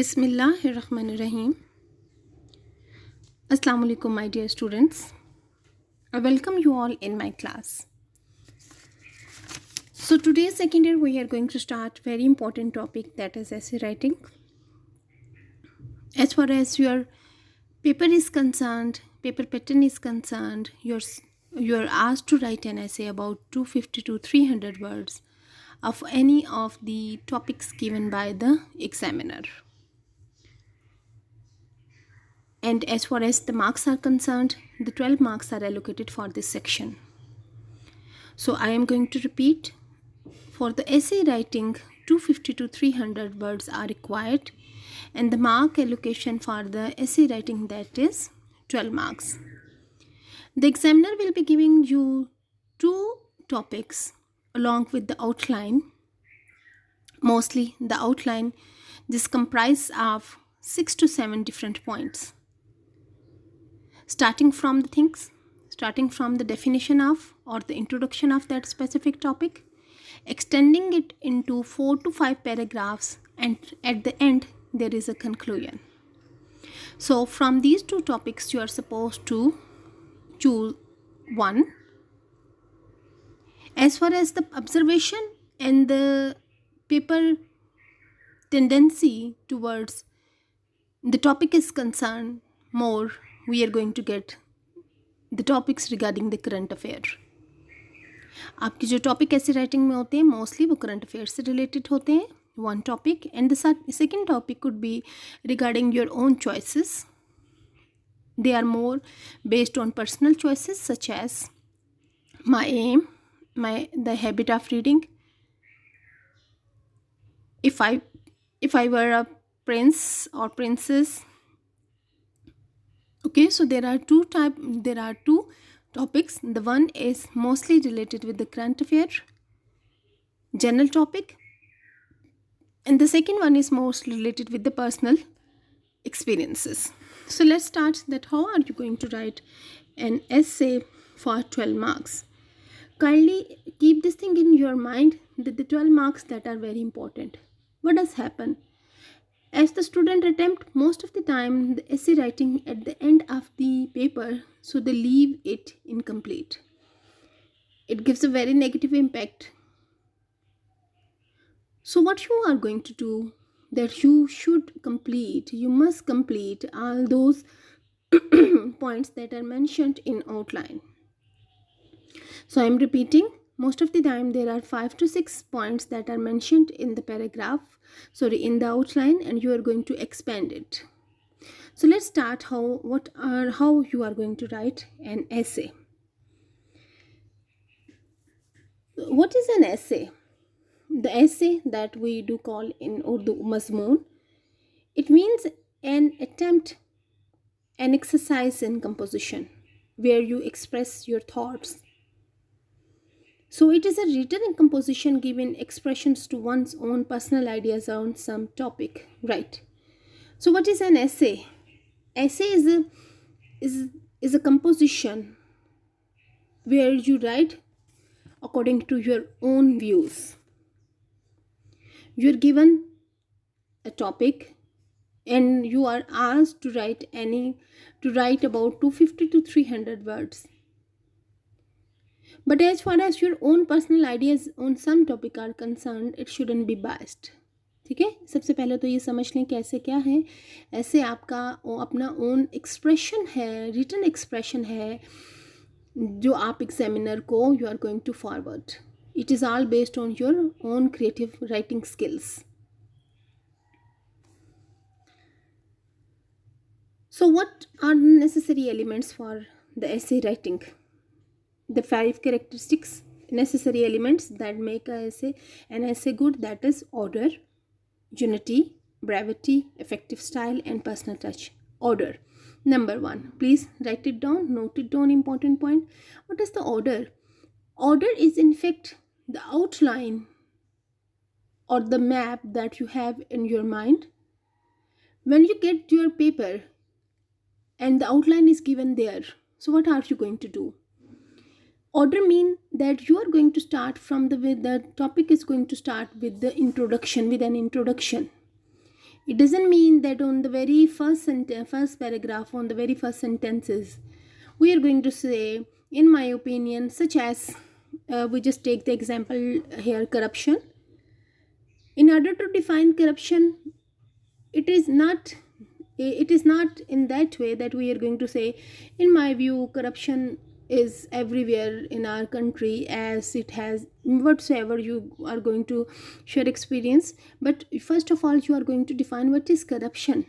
Bismillahirrahmanirrahim. Assalamu alaikum, my dear students. I welcome you all in my class. So today, second year, we are going to start very important topic, that is essay writing. As far as your paper is concerned, paper pattern is concerned, you're asked to write an essay about 250 to 300 words of any of the topics given by the examiner. And as far as the marks are concerned, the 12 marks are allocated for this section. So I am going to repeat. For the essay writing, 250 to 300 words are required, and the mark allocation for the essay writing, that is 12 marks. The examiner will be giving you 2 topics along with the outline. Mostly the outline, this comprises of 6 to 7 different points. Starting from the definition of or the introduction of that specific topic, extending it into 4 to 5 paragraphs, and at the end there is a conclusion. So from these 2 topics you are supposed to choose one. As far as the observation and the paper tendency towards the topic is concerned, more we are going to get the topics regarding the current affair. आपके जो topic ऐसे writing में होते हैं mostly वो current affair से related होते हैं, one topic, and the second topic could be regarding your own choices. They are more based on personal choices such as my aim, the habit of reading. If I were a prince or princess. Okay, so there are two topics. The one is mostly related with the current affair, general topic, and the second one is most related with the personal experiences. So let's start that how are you going to write an essay for 12 marks. Kindly keep this thing in your mind that the 12 marks that are very important. What does happen? As the student attempt most of the time the essay writing at the end of the paper, so they leave it incomplete. It gives a very negative impact. So what you are going to do, that you must complete all those points that are mentioned in outline. So I am repeating, most of the time there are 5 to 6 points that are mentioned in the in the outline, and you are going to expand it. So let's start how you are going to write an essay. What is an essay? The essay that we do call in Urdu mazmoon, it means an attempt, an exercise in composition where you express your thoughts. So it is a written composition giving expressions to one's own personal ideas on some topic, right? So what is an essay? Essay is a composition where you write according to your own views. You're given a topic and you are asked to write about 250 to 300 words. But as far as your own personal ideas on some topic are concerned, it shouldn't be biased. ठीक है, सबसे पहले तो ये समझ लें कि ऐसे क्या है. ऐसे आपका अपना ओन एक्सप्रेशन है, रिटन एक्सप्रेशन है जो आप एग्जामिनर को you are going to forward. It is all based on your own creative writing skills. So what are the necessary elements for the essay writing? The 5 characteristics, necessary elements that make an essay good, that is order, unity, brevity, effective style, and personal touch. Order. Number 1, please write it down, note it down, important point. What is the order? Order is in fact the outline or the map that you have in your mind. When you get your paper and the outline is given there, so what are you going to do? Order means that you are going to start from the topic is going to start with an introduction. It doesn't mean that on the very first paragraph, on the very first sentences, we are going to say, in my opinion, such as we just take the example here, corruption. In order to define corruption, it is not in that way that we are going to say, in my view, corruption is everywhere in our country, as it has whatsoever you are going to share experience. But first of all, you are going to define what is corruption.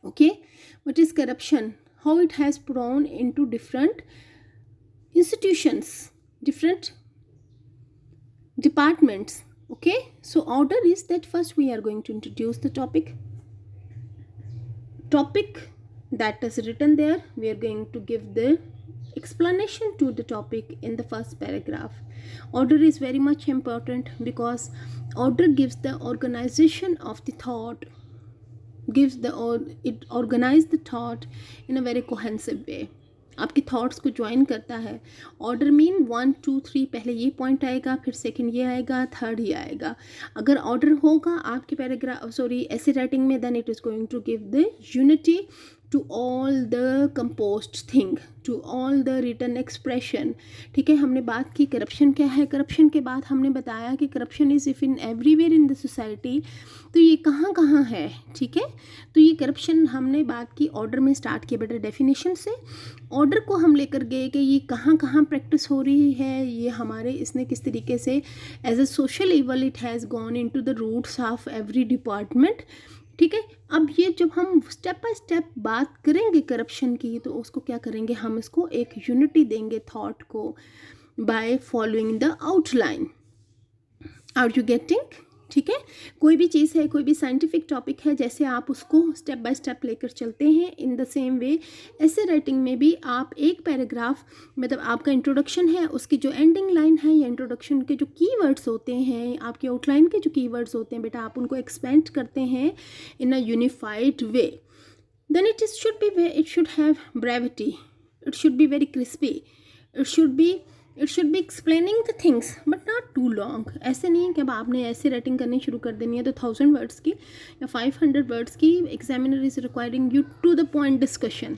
Okay, what is corruption, how it has grown into different institutions, different departments. Okay, so order is that first we are going to introduce the topic that is written there. We are going to give the explanation to the topic in the first paragraph. Order is very much important because order gives the organization of the thought, it organize the thought in a very cohesive way. आपकी thoughts को join करता है. Order mean 1 2 3, पहले ये point आएगा, फिर second ये आएगा, थर्ड ये आएगा. अगर ऑर्डर होगा आपके ऐसे राइटिंग में, then it is going to give the unity to all the composed thing, to all the written expression. ठीक है, हमने बात की करप्शन क्या है. करप्शन के बाद हमने बताया कि corruption is if in everywhere in the society. तो ये कहाँ कहाँ है. ठीक है, तो ये करप्शन हमने बात की ऑर्डर में स्टार्ट किया बेटा डेफिनेशन से. ऑर्डर को हम लेकर गए कि ये कहाँ कहाँ प्रैक्टिस हो रही है, ये हमारे इसने किस तरीके से as a social evil it has gone in to the roots of every department. ठीक है, अब ये जब हम स्टेप बाय स्टेप बात करेंगे करप्शन की, तो उसको क्या करेंगे, हम इसको एक यूनिटी देंगे थॉट को by following the outline. Are you getting. ठीक है, कोई भी चीज़ है, कोई भी साइंटिफिक टॉपिक है, जैसे आप उसको स्टेप बाय स्टेप लेकर चलते हैं, इन द सेम वे ऐसे राइटिंग में भी आप एक पैराग्राफ, मतलब आपका इंट्रोडक्शन है, उसकी जो एंडिंग लाइन है या इंट्रोडक्शन के जो कीवर्ड्स होते हैं, आपके आउटलाइन के जो कीवर्ड्स होते हैं बेटा, आप उनको एक्सपेंड करते हैं in a unified way. Then it should have brevity, it should be very crispy, it should be explaining the things but not too long. ऐसे नहीं है कि अब आपने ऐसे राइटिंग करनी शुरू कर देनी है तो 1000 वर्ड्स की या 500 वर्ड्स की. Examiner is requiring you to the point discussion.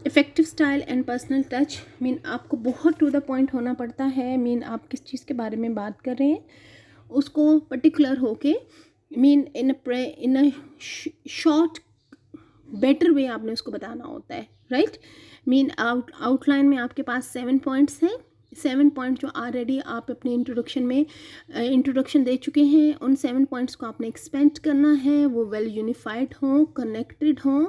Effective style and personal touch mean आपको बहुत टू द पॉइंट होना पड़ता है. मीन आप किस चीज़ के बारे में बात कर रहे हैं उसको पर्टिकुलर होके, mean in a short better way आपने उसको बताना होता है. राइट, मीन आउटलाइन में आपके पास 7 पॉइंट्स हैं. 7 पॉइंट जो ऑलरेडी आप अपने इंट्रोडक्शन में इंट्रोडक्शन दे चुके हैं, उन 7 पॉइंट्स को आपने एक्सपेंड करना है. वो वेल यूनिफाइड हों, कनेक्टेड हों,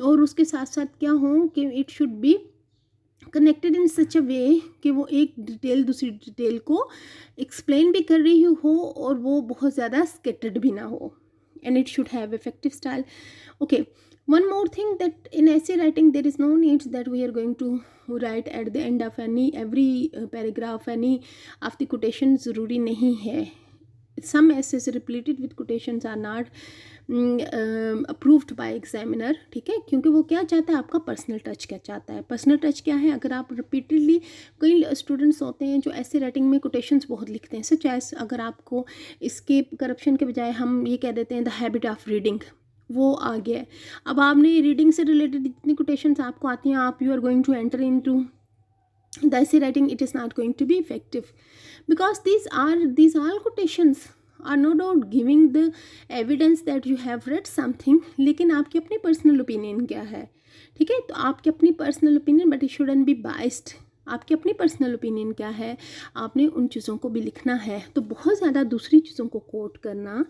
और उसके साथ साथ क्या हों कि it should be connected in such a way कि वो एक डिटेल दूसरी डिटेल को एक्सप्लेन भी कर रही हो और वो बहुत ज़्यादा स्केटर्ड भी ना हो. And it should have effective style. Okay, one more thing, that in essay writing there is no need that we are going to write at the end of every paragraph any of the quotations. ज़रूरी नहीं है. some essays repeated with quotations are not approved by examiner. ठीक है, क्योंकि वो क्या चाहता है, आपका पर्सनल टच क्या चाहता है. पर्सनल टच क्या है, अगर आप रिपीटेडली, कई स्टूडेंट्स होते हैं जो ऐसे राइटिंग में कोटेशंस बहुत लिखते हैं, सच एज अगर आपको इसके करप्शन के बजाय हम ये कह देते हैं द हैबिट ऑफ रीडिंग, वो आ गया है. अब आपने रीडिंग से रिलेटेड जितनी कोटेशंस आपको आती हैं, आप you are going to enter in to the essay writing, it is not going to be effective because these all quotations are no doubt giving the evidence that you have read something. लेकिन आपकी अपनी personal opinion क्या है. ठीक है, तो आपकी अपनी personal opinion, but it shouldn't B biased. आपकी अपनी पर्सनल ओपिनियन क्या है, आपने उन चीज़ों को भी लिखना है. तो बहुत ज़्यादा दूसरी चीज़ों को कोट करना,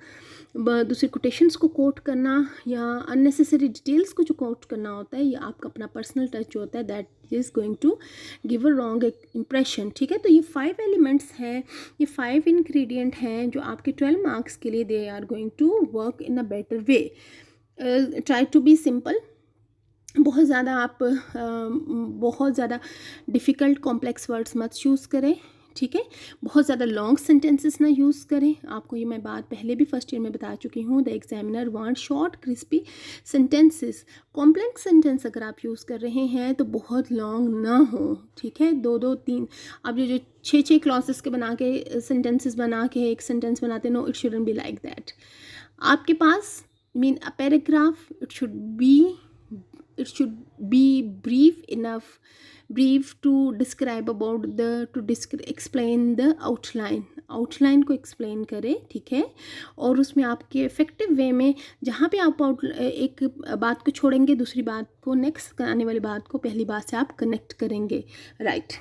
दूसरे कोटेशंस को कोट करना या अननेसेसरी डिटेल्स को जो कोट करना होता है, ये आपका अपना पर्सनल टच जो होता है, that is going to give a wrong impression. ठीक है, तो ये 5 एलिमेंट्स हैं, ये 5 इंग्रेडिएंट हैं जो आपके 12 मार्क्स के लिए they are going to work in a better way. Try to be simple. बहुत ज़्यादा आप बहुत ज़्यादा डिफ़िकल्ट कॉम्प्लेक्स वर्ड्स मत चूज़ करें. ठीक है। बहुत ज़्यादा लॉन्ग सेंटेंसेस ना यूज़ करें, आपको ये मैं बात पहले भी फर्स्ट ईयर में बता चुकी हूँ। The examiner want short crispy sentences. Complex sentence अगर आप यूज़ कर रहे हैं तो बहुत लॉन्ग ना हो, ठीक है। दो दो तीन आप जो छः छः क्लॉसेस के बना के सेंटेंसेस बना के एक सेंटेंस बनाते, no, it shouldn't be like that. आपके पास mean a paragraph, it should be brief to describe about explain the outline को explain करें, ठीक है। और उसमें आपके इफेक्टिव वे में जहाँ पे आप एक बात को छोड़ेंगे दूसरी बात को, नेक्स्ट आने वाली बात को पहली बात से आप कनेक्ट करेंगे, right.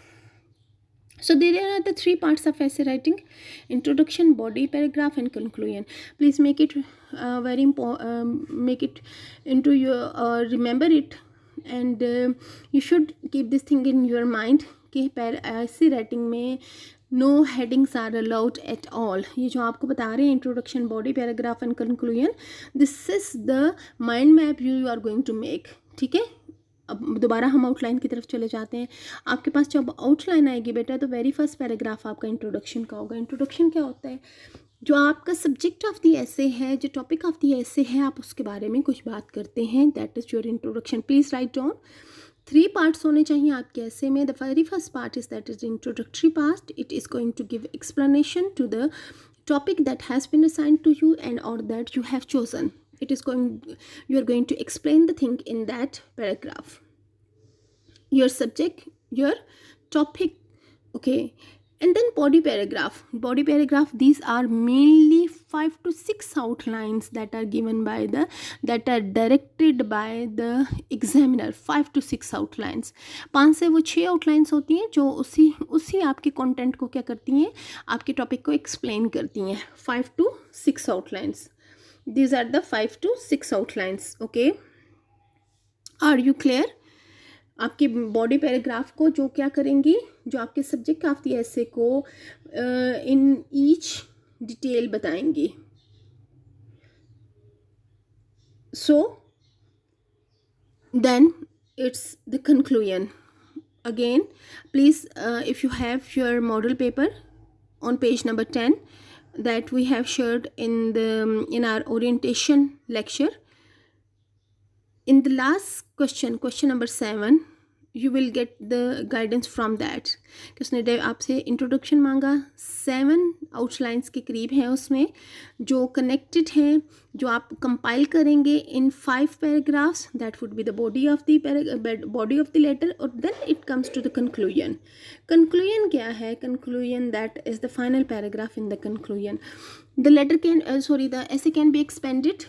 So there are the three parts of essay writing: introduction, body, paragraph, and conclusion. Please make it very important. Make it into your remember it, and you should keep this thing in your mind कि essay writing में no headings are allowed at all. ये जो आपको बता रहे हैं introduction, body, paragraph, and conclusion, this is the mind map you are going to make, ठीक है। अब दोबारा हम आउटलाइन की तरफ चले जाते हैं। आपके पास जब आउटलाइन आएगी बेटा तो वेरी फर्स्ट पैराग्राफ आपका इंट्रोडक्शन का होगा। इंट्रोडक्शन क्या होता है? जो आपका सब्जेक्ट ऑफ द एसे है, जो टॉपिक ऑफ द एसे है, आप उसके बारे में कुछ बात करते हैं, that is your introduction. Please write down. 3 parts होने चाहिए आपके ऐसे में। The very first part is that is introductory part. It is going to give explanation to the topic that has been assigned to you and or that you have chosen. You are going to explain the thing in that paragraph, your subject, your topic, okay. And then body paragraph, these are mainly 5 to 6 outlines that are directed by the examiner. 5 to 6 outlines, 5 से वो 6 outlines होती हैं जो उसी आपके content को क्या करती हैं, आपके टॉपिक को एक्सप्लेन करती हैं। 5 to 6 outlines, these are the 5 to 6 outlines, okay. Are you clear? आपके बॉडी पैराग्राफ को जो क्या करेंगी, जो आपके सब्जेक्ट ऑफ द एसे को इन ईच डिटेल बताएंगी। So then it's the conclusion. Again please if you have your model paper on page number 10 that we have shared in our orientation lecture, in the last question number 7, you will get the guidance from that कि उसने आपसे introduction मांगा। 7 outlines के करीब हैं उसमें जो connected हैं, जो आप कंपाइल करेंगे in 5 paragraphs, that would be the body of the letter, और then it comes to the conclusion. Conclusion क्या है? Conclusion that is the final paragraph in the conclusion. The letter the essay can be expanded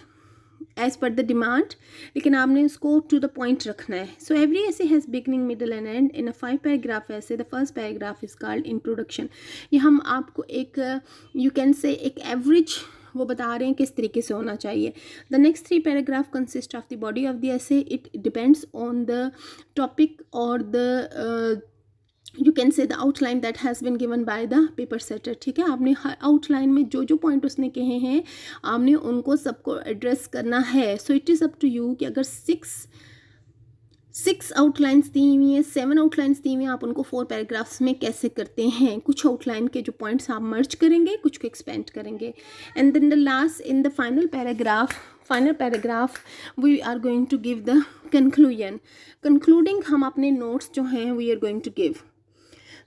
as per the demand, लेकिन आपने उसको to the point रखना है। So every essay has beginning, middle and end. In a 5 paragraph essay the first paragraph is called introduction. ये हम आपको एक you can से एक एवरेज वो बता रहे हैं किस तरीके से होना चाहिए। The next 3 paragraph consist of the body of the essay. It depends on the topic और the you can say the outline that has been given by the paper setter, ठीक है। आपने हर आउटलाइन में जो जो पॉइंट उसने कहे हैं आपने उनको सबको एड्रेस करना है। So it is up to you कि अगर 6 आउटलाइंस दी हुई हैं, 7 आउटलाइंस दी हुई हैं, आप उनको 4 पैराग्राफ्स में कैसे करते हैं। कुछ आउटलाइन के जो पॉइंट्स आप मर्ज करेंगे, कुछ को एक्सपेंड करेंगे, and then the last in the final paragraph we are going to give the conclusion. Concluding हम अपने नोट्स जो हैं we are going to give.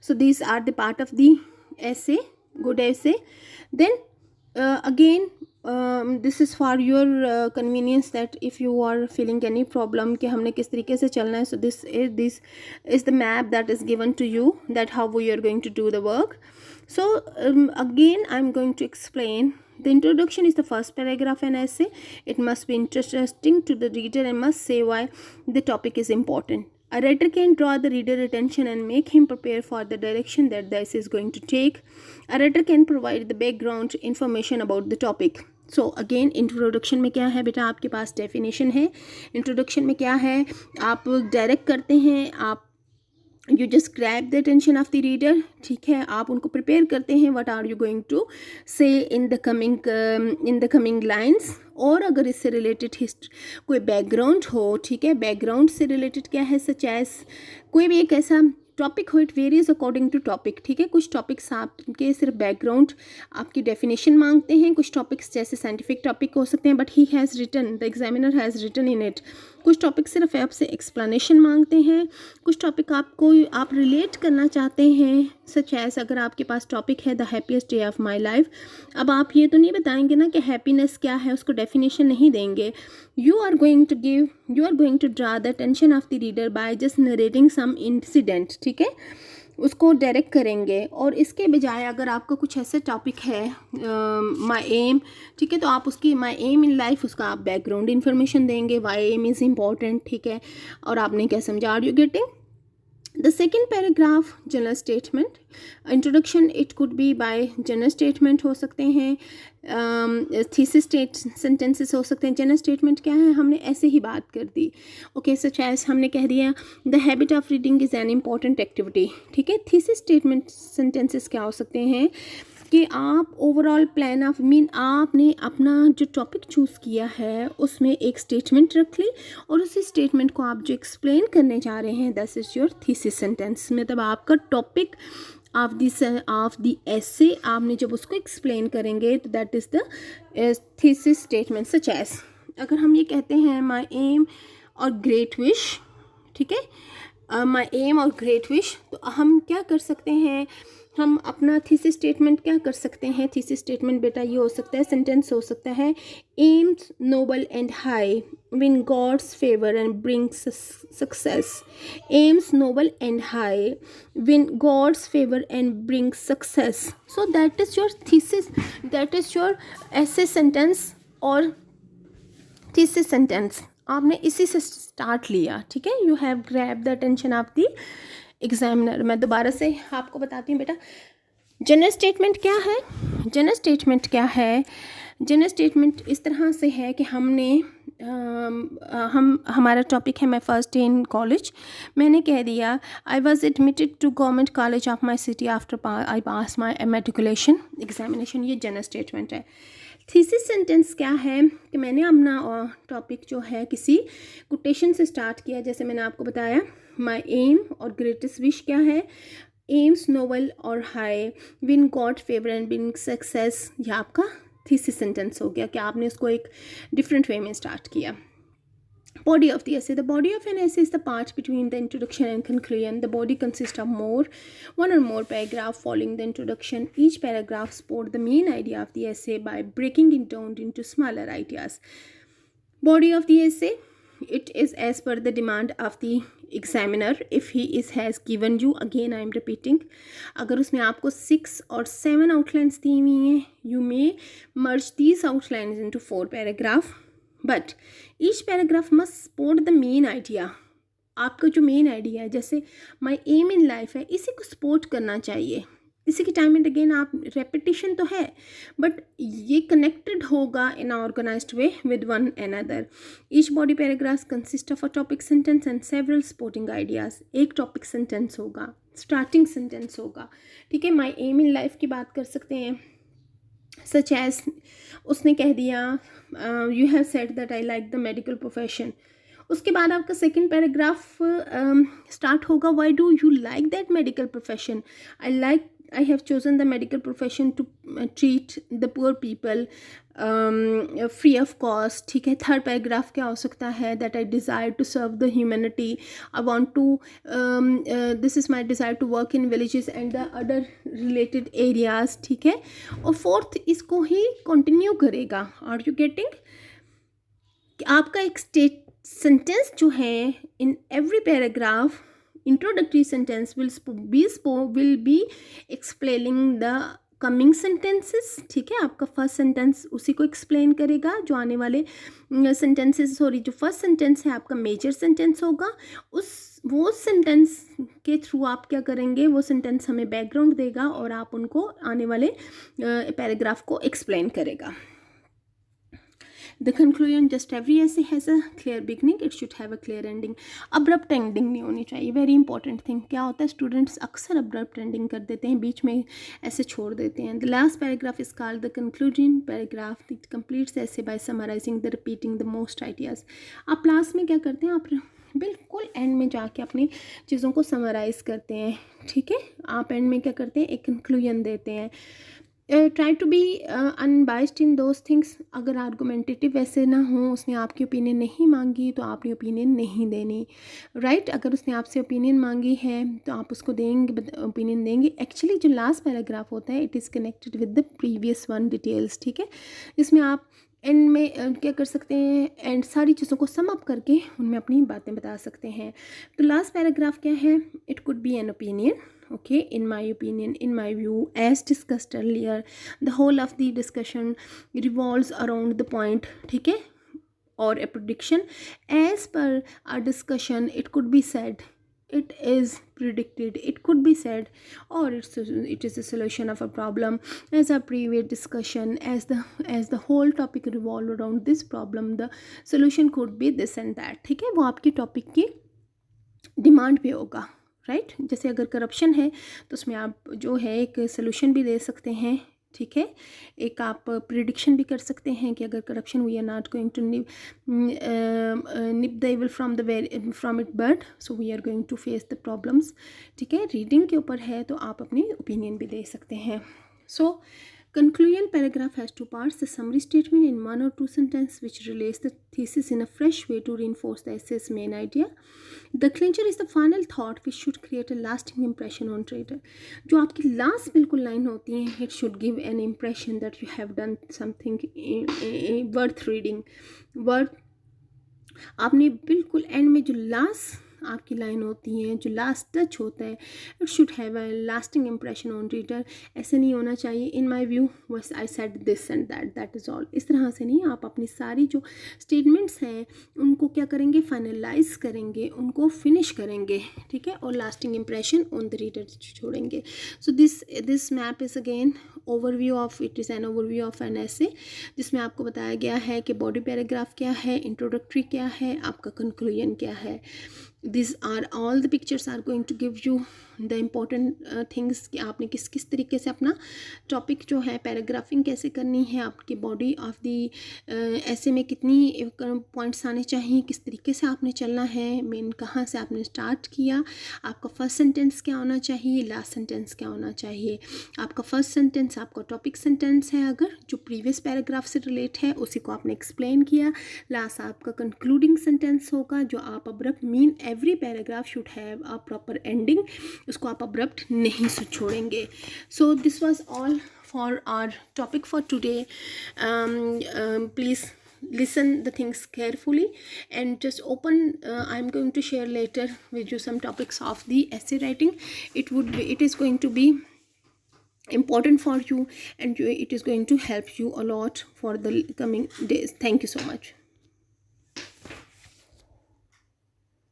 So these are the part of the essay, good essay. Then again this is for your convenience that if you are feeling any problem कि हमने किस तरीके से चलना है, so this is the map that is given to you, that how we are going to do the work. So again I'm going to explain. The introduction is the first paragraph in essay. It must be interesting to the reader and must say why the topic is important. A writer can draw the reader's attention and make him prepare for the direction that the essay is going to take. A writer can provide the background information about the topic. So again introduction में क्या है बेटा, आपके पास definition है। introduction में क्या है, आप डायरेक्ट करते हैं, आप you just grab the attention of the reader, ठीक है। आप उनको प्रिपेयर करते हैं what are you going to say in the coming lines। और अगर इससे रिलेटेड कोई बैकग्राउंड हो, ठीक है, बैकग्राउंड से रिलेटेड क्या है, सच एज कोई भी एक ऐसा टॉपिक हो, it varies according to topic, ठीक है। कुछ टॉपिक्स आपके सिर्फ बैकग्राउंड आपकी डेफिनेशन मांगते हैं, कुछ टॉपिक्स जैसे साइंटिफिक टॉपिक हो सकते हैं, but he has written, the examiner has written in it. कुछ टॉपिक सिर्फ आपसे एक्सप्लेनेशन मांगते हैं, कुछ टॉपिक आपको आप रिलेट करना चाहते हैं, सच एज अगर आपके पास टॉपिक है the happiest day of my life, अब आप ये तो नहीं बताएंगे ना कि हैप्पीनेस क्या है, उसको डेफिनेशन नहीं देंगे। You are going to draw the attention of the reader by just narrating some incident, ठीक है, उसको डायरेक्ट करेंगे। और इसके बजाय अगर आपका कुछ ऐसा टॉपिक है माई एम, ठीक है, तो आप उसकी माई एम इन लाइफ, उसका आप बैकग्राउंड इन्फॉर्मेशन देंगे, वाई एम इज़ इम्पॉर्टेंट, ठीक है, और आपने क्या समझा, are you getting. The second paragraph general statement, introduction it could be by general statement हो सकते हैं, thesis sentences हो सकते हैं। general statement क्या है, हमने ऐसे ही बात कर दी, ओके, such as हमने कह दिया the habit of reading is an important activity, ठीक है। thesis statement sentences क्या हो सकते हैं कि आप ओवरऑल प्लान ऑफ मीन, आपने अपना जो टॉपिक चूज़ किया है उसमें एक स्टेटमेंट रख ली और उसी स्टेटमेंट को आप जो एक्सप्लेन करने जा रहे हैं, that is your thesis sentence. मतलब आपका टॉपिक ऑफ द एसे आपने जब उसको एक्सप्लेन करेंगे तो that is the thesis statement. Such as अगर हम ये कहते हैं माई एम और ग्रेट विश, ठीक है, माई एम और ग्रेट विश, तो हम क्या कर सकते हैं, हम अपना थीसिस स्टेटमेंट क्या कर सकते हैं। थीसिस स्टेटमेंट बेटा ये हो सकता है, सेंटेंस हो सकता है, aims noble and high win God's favour and brings success. Aims noble and high win God's favour and brings success. So that is your thesis, that is your essay sentence और thesis sentence आपने इसी से start लिया, ठीक है। You have grab the attention of the examiner. मैं दोबारा से आपको बताती हूँ बेटा, जनरल स्टेटमेंट क्या है। जनरल स्टेटमेंट क्या है, जनरल स्टेटमेंट इस तरह से है कि हमने हमारा टॉपिक है, मैं फर्स्ट डे इन कॉलेज, मैंने कह दिया I was admitted to government college of my city after I pass my matriculation examination, ये जनरल स्टेटमेंट है। थीसिस सेंटेंस क्या है कि मैंने अपना टॉपिक जो है किसी कोटेशन से स्टार्ट किया, जैसे मैंने आपको बताया माई एम और ग्रेटेस्ट विश क्या है, एम्स नोबल और high win God favour and win success, यह आपका थीसिस सेंटेंस हो गया कि आपने उसको एक डिफरेंट वे में स्टार्ट किया। Body of the essay. The body of an essay is the part between the introduction and conclusion. The body consists of one or more paragraph following the introduction. Each paragraph supports the main idea of the essay by breaking it down into smaller ideas. Body of the essay, it is as per the demand of the examiner. If he has given you, again I am repeating, अगर उसमें आपको 6 or 7 outlines दी हुई हैं, you may merge these outlines into 4 paragraphs. But each paragraph must support the main idea. आपका जो main idea है, जैसे माई M in life है, इसी को सपोर्ट करना चाहिए। इसी के टाइम एंड अगेन आप रेपिटेशन तो है, बट ये कनेक्टेड होगा in organised way with one another. Each body paragraph consist of a topic sentence and several supporting ideas. एक टॉपिक सेंटेंस होगा, स्टार्टिंग सेंटेंस होगा, ठीक है। माई एम इन लाइफ की बात कर सकते हैं, सच एज उसने कह दिया you have said that I like the medical profession. उसके बाद आपका सेकंड पैराग्राफ स्टार्ट होगा, why do you like that medical profession. I have chosen the medical profession to treat the poor people free of cost, ठीक है। Third paragraph क्या हो सकता है, that I desire to serve the humanity, I want to this is my desire to work in villages and the other related areas, ठीक है। और fourth इसको ही कंटिन्यू करेगा। Are you getting? आपका एक सेंटेंस जो है in every paragraph, introductory sentence will be explaining the coming sentences, ठीक है। आपका फर्स्ट सेंटेंस उसी को एक्सप्लेन करेगा, जो आने वाले सेंटेंसेस, सॉरी जो फर्स्ट सेंटेंस है आपका मेजर सेंटेंस होगा। वो सेंटेंस के थ्रू आप क्या करेंगे, वो सेंटेंस हमें बैकग्राउंड देगा और आप उनको आने वाले पैराग्राफ को एक्सप्लेन करेगा। The conclusion, just every essay has a clear beginning, it should have a clear ending. Abrupt ending नहीं होनी चाहिए, very important thing। क्या होता है, स्टूडेंट्स अक्सर abrupt ending कर देते हैं, बीच में ऐसे छोड़ देते हैं। The last paragraph is called the conclusion paragraph. It completes the essay by summarizing the repeating the most ideas. आप लास्ट में क्या करते हैं, आप बिल्कुल एंड में जाके अपनी चीज़ों को समराइज़ करते हैं, ठीक है। आप एंड में क्या करते हैं, एक कंक्लूजन देते हैं। Try to be unbiased in those things. अगर आर्गूमेंटेटिव वैसे ना हो, उसने आपकी ओपिनियन नहीं मांगी तो आपने ओपिनियन नहीं देनी, राइट। अगर उसने आपसे ओपिनियन मांगी है तो आप उसको देंगे, ओपिनियन देंगे। एक्चुअली जो लास्ट पैराग्राफ होता है, it is connected with the previous one details, ठीक है। इसमें आप एंड में क्या कर सकते हैं, एंड सारी चीज़ों को सम अप करके उनमें अपनी बातें बता सकते हैं। तो लास्ट पैराग्राफ क्या है, it could be an opinion, okay, in my opinion, in my view, as discussed earlier, the whole of the discussion revolves around the point, ठीक है, or a prediction. As per our discussion, it could be said, it is predicted, it could be said, or it is a solution of a problem. As our previous discussion, as the whole topic revolved around this problem, the solution could be this and that, ठीक है। वो आपकी topic की demand पे होगा, right. जैसे अगर corruption है तो उसमें आप जो है एक सोल्यूशन भी दे सकते हैं, ठीक है। एक आप प्रिडिक्शन भी कर सकते हैं कि अगर corruption, we are not going to nip the evil from it bud, so we are going to face the problems, ठीक है। रीडिंग के ऊपर है तो आप अपनी ओपिनियन भी दे सकते हैं। सो conclusion paragraph has two parts: the summary statement in one or two sentences which relates the thesis in a fresh way to reinforce the essay's main idea. The clincher is the final thought which should create a lasting impression on reader. जो आपकी last बिल्कुल line होती है, it should give an impression that you have done something worth reading, worth, आपने बिल्कुल and में जो last आपकी लाइन होती है, जो लास्ट टच होता है, it should have a lasting impression on reader. ऐसे नहीं होना चाहिए, इन माय व्यू बस I said this and that is all, इस तरह से नहीं। आप अपनी सारी जो स्टेटमेंट्स हैं उनको क्या करेंगे, फाइनलाइज करेंगे, उनको फिनिश करेंगे, ठीक है, और lasting impression on the reader छोड़ेंगे। So this map is again overview of, it is an overview of an essay, जिसमें आपको बताया गया है कि बॉडी पैराग्राफ क्या है, इंट्रोडक्टरी क्या है, आपका कंक्लूजन क्या है। These are all the pictures are going to give you the important things कि आपने किस किस तरीके से अपना टॉपिक जो है पैराग्राफिंग कैसे करनी है, आपकी बॉडी ऑफ दी ऐसे में कितनी पॉइंट्स आने चाहिए, किस तरीके से आपने चलना है, मेन कहाँ से आपने स्टार्ट किया, आपका फर्स्ट सेंटेंस क्या होना चाहिए, लास्ट सेंटेंस क्या होना चाहिए। आपका फर्स्ट सेंटेंस आपका टॉपिक सेंटेंस है, अगर जो प्रीवियस पैराग्राफ से रिलेट है उसी को आपने एक्सप्लेन किया। लास्ट आपका कंक्लूडिंग सेंटेंस होगा, जो आप abrupt mean every paragraph should have a proper ending, उसको आप अब्रप्ट नहीं छोड़ेंगे। So this was all for our topic for today. Please listen the things carefully and just open, I'm going to share later with you some topics of the essay writing. It is going to be important for you, and it is going to help you a lot for the coming days. Thank you so much.